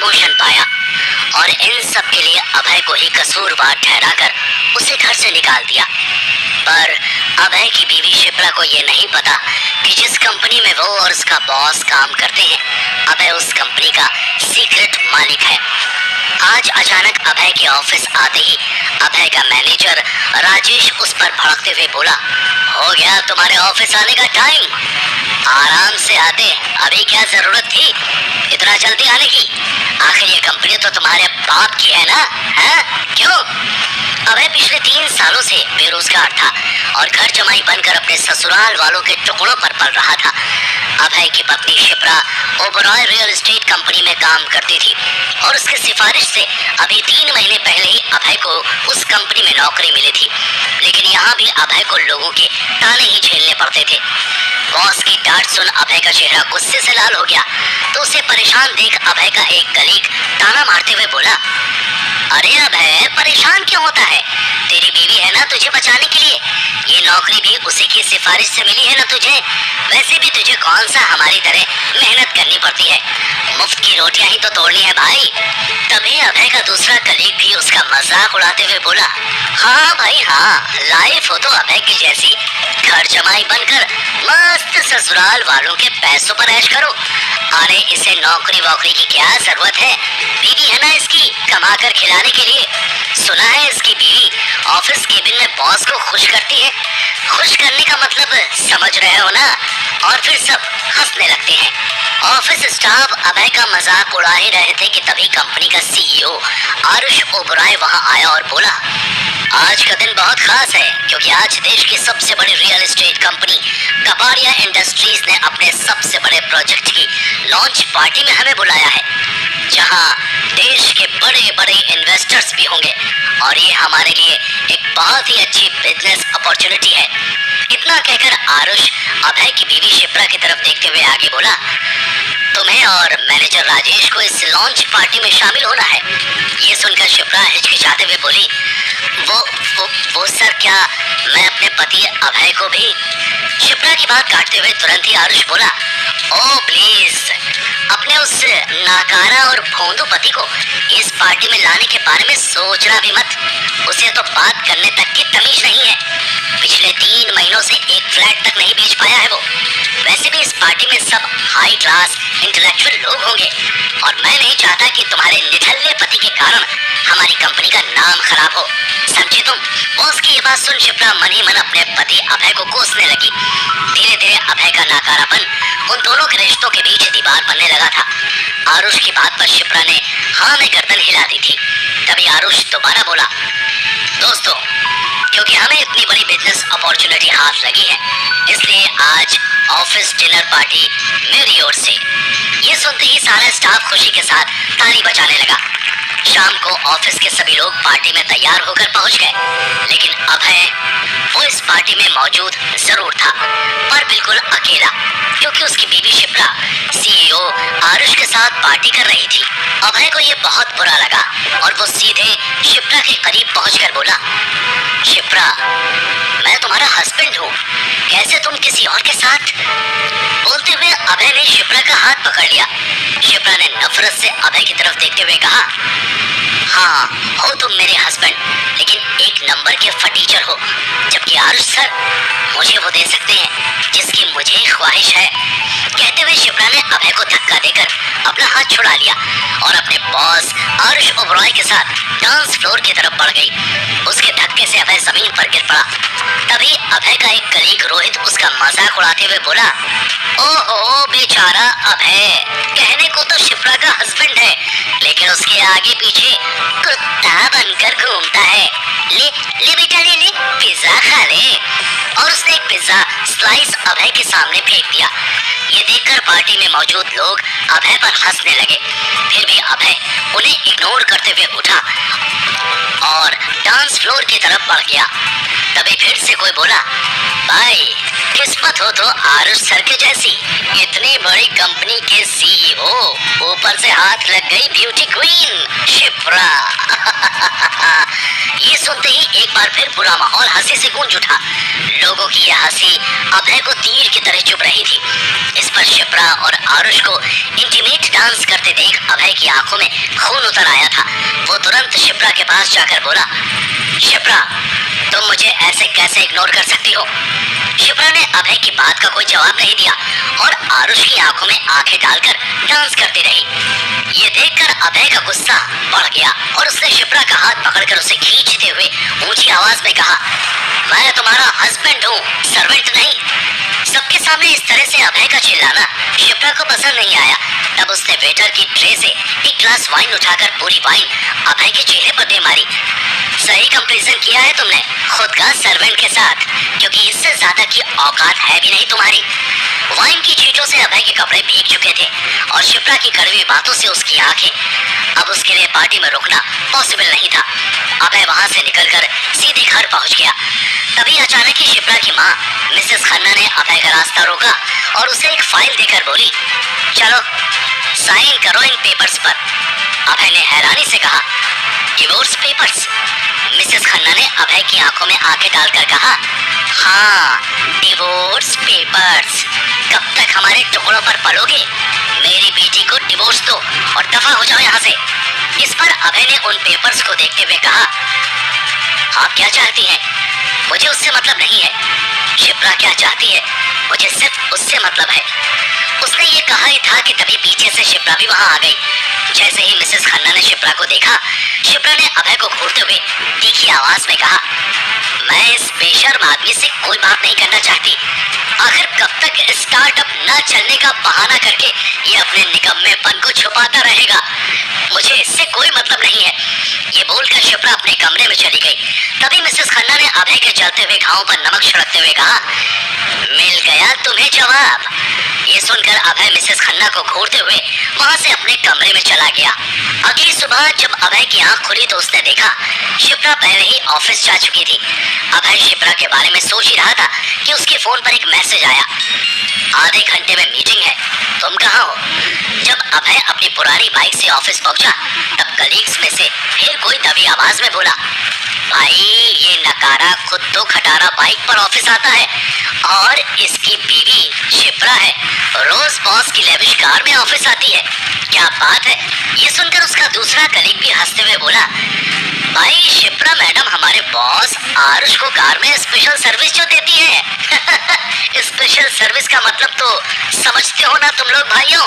Promotion पाया और इन सब के लिए अभय को ही कसूरवार ठहराकर उसे घर से निकाल दिया। पर अभय की बीवी शिप्रा को ये नहीं पता कि जिस कंपनी में वो और उसका बॉस काम करते हैं, अभय उस कंपनी का सीक्रेट मालिक है। आज अचानक अभय के ऑफिस आते ही अभय का मैनेजर राजेश उस पर भड़कते हुए बोला, हो गया तुम्हारे ऑफिस आने का टाइम, आराम से आते, अभी क्या जरूरत थी इतना जल्दी आने की? आखिर ये कंपनी तो तुम्हारे बाप की है ना, है? क्यों? अभय पिछले 3 सालों से बेरोजगार था और घर जमाई बनकर अपने ससुराल वालों के टुकड़ों पर पल रहा था। अभय की पत्नी Shipra Oberoi real estate company में काम करती थी और उसकी सिफारिश से अभी 3 महीने पहले ही अभय को उस कंपनी में नौकरी मिली थी। लेकिन यहाँ भी अभय को लोगों के ताने ही झेलने पड़ते थे। बॉस की डांट सुन अभय का चेहरा गुस्से से लाल हो गया तो उसे परेशान देख अभय का एक कलीग ताना मारते हुए बोला, अरे अभय परेशान क्यों होता है? तेरी बीवी है ना तुझे बचाने के लिए, ये नौकरी भी उसी की सिफारिश से मिली है ना तुझे। वैसे भी तुझे कौन सा हमारी तरह मेहनत करनी पड़ती है, मुफ्त की रोटियां ही तो तोड़नी है भाई। तभी अभय का दूसरा कलीग भी उसका मजाक उड़ाते हुए बोला, हाँ भाई हाँ, लाइफ हो तो अभय की जैसी, घर जमाई बनकर मस्त ससुराल वालों के पैसों पर ऐश करो। अरे इसे नौकरी वोकरी की क्या जरूरत है, बीवी है ना इसकी कमा कर खिलाने के लिए। सुना है इसकी बीवी ऑफिस केबिन में बॉस को खुश करती है। खुश करने का मतलब समझ रहे हो ना? और फिर सब हंसने लगते हैं। ऑफिस स्टाफ अभय का मजाक उड़ा ही रहे थे कि तभी कंपनी का सीईओ आरुष ओबराय वहां आया और बोला, आज का दिन बहुत खास है क्योंकि आज देश की सबसे बड़ी real estate company Kapadia industries ने अपने सबसे बड़े प्रोजेक्ट की लॉन्च पार्टी में हमें बुलाया है, जहां देश के बड़े बड़े इन्वेस्टर्स भी होंगे और ये हमारे लिए एक बहुत ही अच्छी बिजनेस अपॉर्चुनिटी है। इतना कहकर आरुष अभय की बीवी शिप्रा की तरफ देखते हुए आगे बोला, तुम्हें और मैनेजर राजेश को इस लॉन्च पार्टी में शामिल होना है। ये सुनकर शिप्रा हिचकिचाते हुए बोली, वो सर, क्या मैं अपने पति अभय को भी? शिप्रा की बात काटते हुए तुरंत ही आरुष बोला, ओ प्लीज, अपने उस नाकारा और भोंदू पति को इस पार्टी में लाने के बारे में सोचना भी मत। उसे तो बात करने तक की तमीज नहीं है। पिछले 3 महीनों से एक फ्लैट तक नहीं बेच पाया है वो। वैसे भी इस पार्टी में सब हाई क्लास इंटेलेक्चुअल लोग होंगे और मैं नहीं चाहता कि तुम्हारे निठल्ले पति के कारण हमारी कंपनी का नाम खराब हो, समझे तुम? बॉस की ये बात सुन शिप्रा मन ही मन अपने पति अभय को कोसने लगी। धीरे धीरे अभय का नाकारापन उन दोनों के रिश्तों के बीच दीवार बनने लगा था। आरुष की बात पर शिप्रा ने हाँ में गर्दन हिला दी थी। तभी आरुष दोबारा बोला, दोस्तों, क्योंकि हमें इतनी बड़ी बिजनेस अपॉर्चुनिटी हाथ लगी है, इसलिए आज ऑफिस डिनर पार्टी मेरी ओर से। ये सुनते ही सारा स्टाफ खुशी के साथ ताली बजाने लगा। शाम को ऑफिस के सभी लोग पार्टी में तैयार होकर पहुंच गए, लेकिन अभय वो इस पार्टी में मौजूद जरूर था, पर बिल्कुल अकेला, क्योंकि उसकी बीवी शिप्रा सीईओ आरुष के साथ पार्टी कर रही थी। अभय को ये बहुत बुरा लगा और वो सीधे शिप्रा के करीब पहुंचकर बोला, शिप्रा, मैं तुम्हारा हस्बैंड हूँ, कैसे तुम किसी और के साथ? बोलते हुए अभय ने शिप्रा का हाथ पकड़ लिया। शिप्रा ने नफरत से अभय की तरफ देखते हुए कहा, हाँ, हो तुम मेरे हस्बैंड, लेकिन एक नंबर के फटीचर हो, जबकि आरुष सर मुझे वो दे सकते हैं जिसकी मुझे ख्वाहिश है। कहते हुए शिप्रा ने अभय को धक्का देकर अपना हाथ छुड़ा लिया और अपने बॉस आरुष ओबरॉय के साथ डांस फ्लोर की तरफ बढ़ गई। उसके धक्के से अभय जमीन पर गिर पड़ा। तभी अभय का एक कलीग रोहित उसका मजाक उड़ाते हुए बोला, ओहो बेचारा अभय, कहने को तो शिप्रा का हस्बैंड है, लेकिन उसके आगे पीछे कुत्ता बनकर घूमता है। ले बेटा, ले पिज्जा खा ले। और उसने एक पिज्जा स्लाइस अभय के सामने फेंक दिया। ये देखकर पार्टी में मौजूद लोग अभय पर हंसने लगे। फिर भी अभय उन्हें इग्नोर करते हुए उठा और डांस फ्लोर की तरफ बढ़ गया। तभी फिर से कोई बोला, भाई किस्मत हो तो आरुष सर के जैसी, इतनी बड़ी कंपनी के सीईओ, ऊपर से हाथ लग गई ब्यूटी क्वीन शिप्रा। ये सुनते ही एक बार फिर पूरा माहौल हंसी से गूंज उठा। लोगों की यह हंसी अभय को तीर की तरह चुभ रही थी। इस पर शिप्रा और आरुष को इंटीमेट डांस करते देख अभय की आंखों में खून उतर आया था। वो तुरंत शिप्रा के पास जाकर बोला, शिप्रा, तुम मुझे ऐसे कैसे इग्नोर कर सकती हो? शिप्रा ने अभय की बात का कोई जवाब नहीं दिया और आरुष की आंखों में आंखें डालकर डांस करती रही। ये देखकर अभय का गुस्सा बढ़ गया और उसने शिप्रा का हाथ पकड़कर उसे खींचते हुए ऊंची आवाज में कहा, मैं तुम्हारा हस्बैंड हूँ, सर्वेंट नहीं। सबके सामने इस तरह से अभय का चिल्लाना शिप्रा को पसंद नहीं आया। तब उसने वेटर की ट्रे से एक ग्लास वाइन उठाकर पूरी वाइन अभय के चेहरे पर दे मारी। सही कंपैरिजन किया है तुमने खुद का सर्वेंट के साथ, क्योंकि इससे ज्यादा की औकात है भी नहीं तुम्हारी। वाइन की छींटों से अभय के कपड़े भीग चुके थे और शिप्रा की कड़वी बातों से उसकी आंखें। अब उसके लिए पार्टी में रुकना पॉसिबल नहीं था। अभय वहां से निकलकर सीधे घर पहुंच गया। तभी अचानक ही शिप्रा की माँ मिसेस खन्ना ने अभय का रास्ता रोका और उसे एक फाइल देकर बोली, चलो साइन करो इन पेपर्स पर। अभय ने हैरानी से कहा, डिवोर्स पेपर्स? मिसेस खन्ना ने अभय की आंखों में आंखें डालकर कहा, हाँ, डिवोर्स पेपर्स। कब तक हमारे टुकड़ों पर पलोगे? मेरी बेटी को डिवोर्स दो और दफा हो जाओ यहाँ से। इस पर अभय ने उन पेपर्स को देखते हुए कहा, आप क्या चाहती हैं? मुझे उससे मतलब नहीं है। शिप्रा क्या चाहती है, मुझे सिर्फ उससे मतलब है। उसने ये कहा ही था कि तभी पीछे से शिप्रा भी वहां आ गई। जैसे ही मिसेस खन्ना ने शिप्रा को देखा, शिप्रा ने अभय को घूरते हुए तीखी आवाज में कहा, मैं इस बेशर्म आदमी से कोई बात नहीं करना चाहती। आखिर कब तक स्टार्टअप न चलने का बहाना करके ये अपने निकम्मेपन को छुपाता रहेगा? मुझे इससे कोई मतलब नहीं है। ये बोलकर शिप्रा अपने कमरे में चली गई। तभी मिसेस खन्ना ने अभय के जलते हुए घावों पर नमक छिड़कते हुए कहा, मिल गया तुम्हें जवाब। ये सुनकर अभय मिसेस खन्ना को घूरते हुए वहां से अपने कमरे में चला गया। अगली सुबह जब अभय की आंख खुली तो उसने देखा शिप्रा पहले ही ऑफिस जा चुकी थी। अभय शिप्रा के बारे में सोच ही रहा था कि उसके फोन पर एक मैसेज आया, आधे घंटे में मीटिंग है, तुम कहाँ हो? जब अभय अपनी पुरानी बाइक से ऑफिस पहुंचा तब कलीग्स में से फिर कोई दबी आवाज में बोला, भाई ये नकारा खुद तो खटारा बाइक पर ऑफिस आता है और इसकी बीवी शिप्रा है, रोज बॉस की लेविश कार में ऑफिस आती है। क्या बात है? ये सुनकर उसका दूसरा कलीग भी हंसते हुए बोला, भाई शिप्रा मैडम हमारे बॉस आरुष को कार में स्पेशल सर्विस जो देती है। स्पेशल सर्विस का मतलब तो समझते हो ना तुम लोग भाइयों।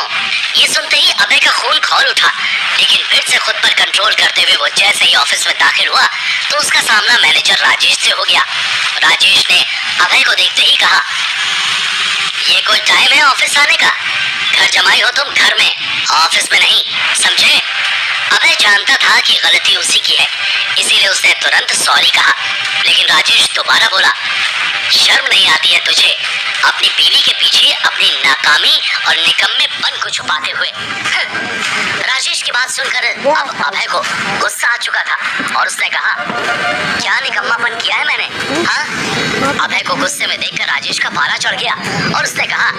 ये सुनते ही अभय का खून खौल उठा, लेकिन फिर से खुद पर कंट्रोल करते हुए वो जैसे ही ऑफिस में दाखिल हुआ तो उसका सामना मैनेजर राजेश से हो गया। राजेश ने अभय को देखते ही कहा, ये कोई टाइम है ऑफिस आने का? घर जमाई हो तुम घर में, ऑफिस में नहीं, समझे? अभय जानता था कि गलती उसी की है, इसीलिए उसने तुरंत सॉरी कहा। लेकिन राजेश दोबारा बोला, शर्म नहीं आती है तुझे अपनी बीवी के पीछे अपनी नाकामी और निकम्मेपन को छुपाते हुए? राजेश की बात सुनकर अब अभय को गुस्सा आ चुका था और उसने कहा, क्या निकम्मापन किया है मैंने? हाँ? अभय को गुस्से में देखकर राजेश का पारा चढ़ गया और उसने कहा,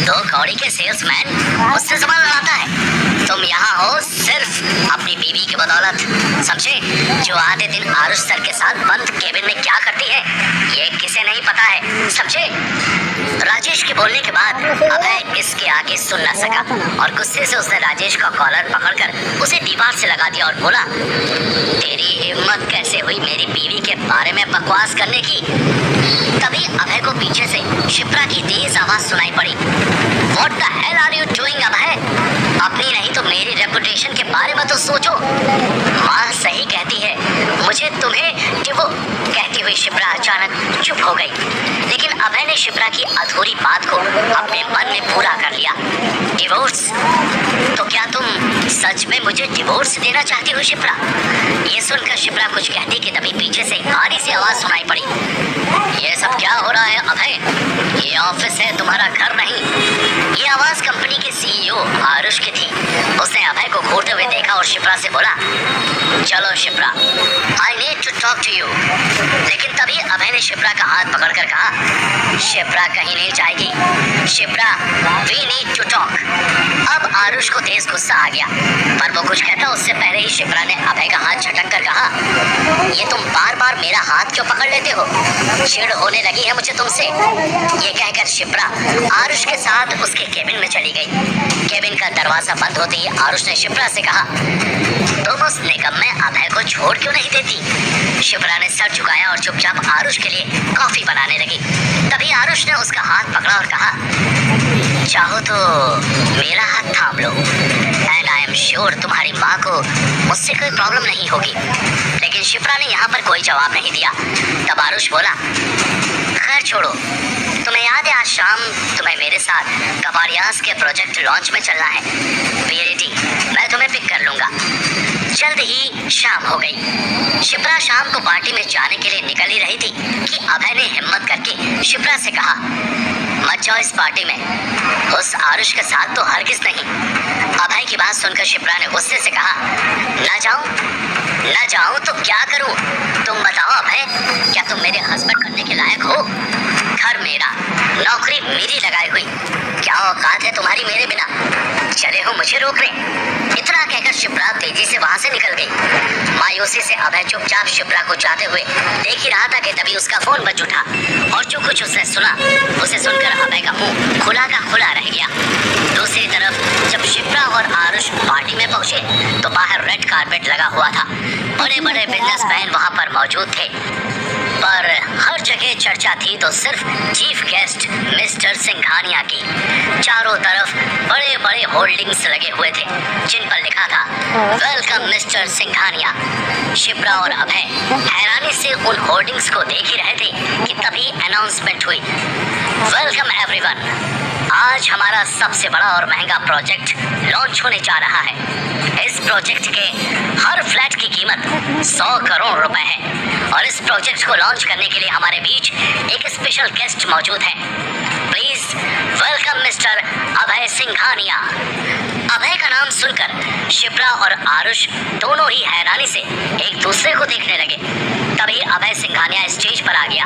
दो कौड़ी के सेल्समैन मुझसे ज़बान लड़ाता है। तुम यहाँ हो सिर्फ अपनी बीवी की बदौलत, समझे? जो आधे दिन आरुष सर के साथ बंद केबिन में क्या करती है ये किसे नहीं पता है, समझे? राजेश के बोलने के बाद अभय इसके आगे सुन न सका और गुस्से से उसने राजेश का कॉलर पकड़कर उसे दीवार से लगा दिया और बोला, तेरी हिम्मत कैसे हुई मेरी बीवी के बारे में बकवास करने की? तभी अभय को पीछे से शिप्रा की तेज आवाज सुनाई पड़ी, What the hell are you doing अभय? अपनी नहीं तो मेरी रेपुटेशन के बारे में तो सोचो। माँ सही कहती है, मुझे तुम्हें कि वो कहती हुई शिप्रा अचानक चुप हो गई। लेकिन अभय ने शिप्रा की अधूरी बात को अपने मन में पूरा कर लिया। डिवोर्स? तो क्या तुम सच में मुझे डिवोर्स देना चाहती हो शिप्रा? ये सुनकर शिप्रा कुछ कहती कि तभी पीछे से भारी सी आवाज सुनाई पड़ी, ये सब क्या हो रहा है अभय? ये ऑफिस है, तुम्हारा घर नहीं। ये आवाज कंपनी के सीईओ आरुष की थी। उसने अभय को घूरते हुए देखा और शिप्रा से बोला, चलो Shipra, I need to talk to you. लेकिन तभी अभय ने शिप्रा का हाथ पकड़कर कहा, शिप्रा कहीं नहीं जाएगी। Shipra, we need to talk. अब आरुष को तेज गुस्सा आ गया, पर वो कुछ कहता उससे पहले ही शिप्रा ने अभय का हाथ झटक कर कहा, ये तुम बार बार मेरा हाथ क्यों पकड़ लेते हो? चिढ़ होने लगी है मुझे तुमसे। ये कहकर शिप्रा आरुष के साथ उसके केबिन में चली गई। केबिन का दरवाजा बंद होते ही आरुष ने शिप्रा से कहा, तुम उस निकम्मे अभय को छोड़ क्यों नहीं देती? शिप्रा ने सर झुकाया और चुपचाप आरुष के लिए कॉफी बनाने लगी। तभी आरुष ने उसका हाथ पकड़ा और कहा, चाहो तो मेरा हाथ थाम लो, एंड आई एम श्योर तुम्हारी माँ को मुझसे कोई प्रॉब्लम नहीं होगी। लेकिन शिप्रा ने यहाँ पर कोई जवाब नहीं दिया। तब आरुष बोला, खैर छोड़ो, तुम्हें याद है आज शाम तुम्हें मेरे साथ कबाड़ियास के प्रोजेक्ट लॉन्च में चलना है। बी रेडी, मैं तुम्हें पिक कर लूंगा। जल्द ही शाम हो गई। शिप्रा शाम को पार्टी में जाने के लिए निकल ही रही थी कि अभय ने हिम्मत करके शिप्रा से कहा, मत जाओ इस पार्टी में, उस आरुष के साथ तो हरगिज नहीं। अभय की बात सुनकर शिप्रा ने गुस्से से कहा, ना जाऊं तो क्या करूं? तुम बताओ अभय, क्या तुम मेरे हस्बैंड करने के लायक हो? घर मेरा, नौकरी मेरी लगाई हुई, क्या औकात है तुम्हारी मेरे बिना? चले हो मुझे रोकने? इतना कहकर शिप्रा तेजी से वहां से निकल गई। मायूसी से अभय चुपचाप शिप्रा को जाते हुए देख ही रहा था कि तभी उसका फोन बज उठा और जो कुछ उसने सुना उसे सुनकर अभय का मुंह खुला का खुला रह गया। दूसरी तरफ जब शिप्रा और आरुष पार्टी में पहुंचे तो बाहर रेड कारपेट लगा हुआ था। बड़े बड़े बिजनेसमैन वहां पर मौजूद थे, पर हर जगह चर्चा थी तो सिर्फ चीफ गेस्ट मिस्टर सिंघानिया की। चारों तरफ बड़े बड़े होल्डिंग्स लगे हुए थे जिन पर लिखा था, वेलकम मिस्टर सिंघानिया। शिप्रा और अभय हैरानी से उन होर्डिंग्स को देख ही रहे थे कि तभी अनाउंसमेंट हुई, वेलकम एवरीवन, आज हमारा सबसे बड़ा और महंगा प्रोजेक्ट लॉन्च होने जा रहा है। इस प्रोजेक्ट के हर फ्लैट की कीमत 100 करोड़ रुपए है और इस प्रोजेक्ट को लॉन्च करने के लिए हमारे बीच एक स्पेशल गेस्ट मौजूद है। प्लीज वेलकम मिस्टर अभय सिंघानिया। अभय का नाम सुनकर शिप्रा और आरुष दोनों ही हैरानी से एक दूसरे को देखने लगे। तभी अभय सिंघानिया स्टेज पर आ गया।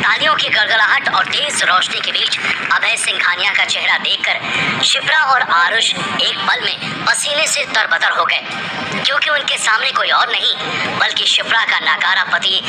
तालियों की गड़गड़ाहट और तेज रोशनी के बीच अभय सिंघानिया का चेहरा देखकर शिप्रा और आरुष एक पल में पसीने से तरबतर हो गए, क्योंकि उनके सामने कोई और नहीं बल्कि शिप्रा का नाकारा पति